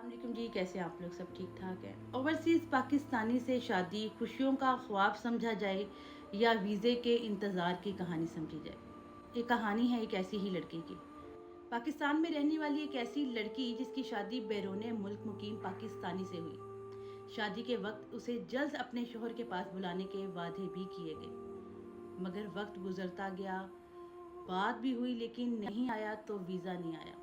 वालेकुम जी, कैसे हैं आप लोग? सब ठीक ठाक है। ओवरसीज़ पाकिस्तानी से शादी खुशियों का ख्वाब समझा जाए या वीज़े के इंतज़ार की कहानी समझी जाए। ये कहानी है एक ऐसी ही लड़की की। पाकिस्तान में रहने वाली एक ऐसी लड़की जिसकी शादी बैरून मुल्क मुकीम पाकिस्तानी से हुई। शादी के वक्त उसे जल्द अपने शोहर के पास बुलाने के वादे भी किए गए, मगर वक्त गुजरता गया, बात भी हुई लेकिन नहीं आया तो वीज़ा नहीं आया।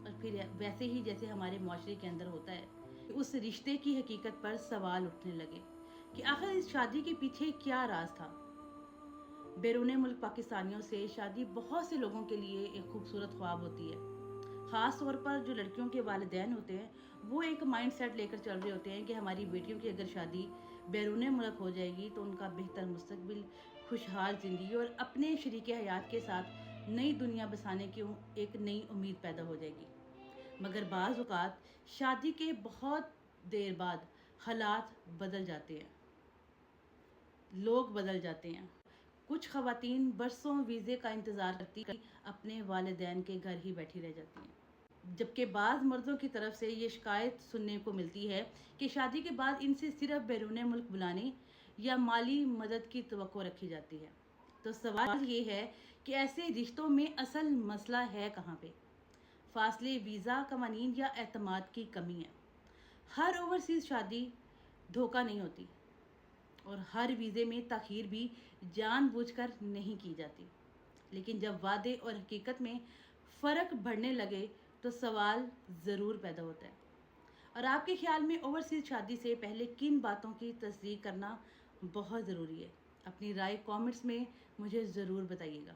और फिर वैसे ही जैसे हमारे माशरे के अंदर होता है, उस रिश्ते की हकीकत पर सवाल उठने लगे कि आखिर इस शादी के पीछे क्या राज था। बैरून मुल्क पाकिस्तानियों से शादी बहुत से लोगों के लिए एक खूबसूरत ख्वाब होती है। ख़ास तौर पर जो लड़कियों के वालिदैन होते हैं, वो एक माइंड सेट लेकर चल रहे होते हैं कि हमारी बेटियों की अगर शादी बैरून मुल्क हो जाएगी तो उनका बेहतर मुस्तकबिल, खुशहाल ज़िंदगी और अपने शरीके हयात के साथ नई दुनिया बसाने की एक नई उम्मीद पैदा हो जाएगी। मगर बाज़ औक़ात शादी के बहुत देर बाद हालात बदल जाते हैं, लोग बदल जाते हैं। कुछ ख़वातीन बरसों वीज़े का इंतज़ार करती अपने वालिदैन के घर ही बैठी रह जाती हैं, जबकि बाज़ मर्दों की तरफ से ये शिकायत सुनने को मिलती है कि शादी के बाद इनसे सिर्फ बैरून मुल्क बुलाने या माली मदद की तवक्को रखी जाती है। तो सवाल ये है कि ऐसे रिश्तों में असल मसला है कहाँ पे? फासले, वीज़ा, कवानीन या एतमाद की कमी है। हर ओवरसीज़ शादी धोखा नहीं होती और हर वीज़े में ताख़ीर भी जानबूझकर नहीं की जाती। लेकिन जब वादे और हकीकत में फ़र्क बढ़ने लगे तो सवाल ज़रूर पैदा होता है। और आपके ख़्याल में ओवरसीज़ शादी से पहले किन बातों की तस्दीक करना बहुत ज़रूरी है? अपनी राय कमेंट्स में मुझे ज़रूर बताइएगा।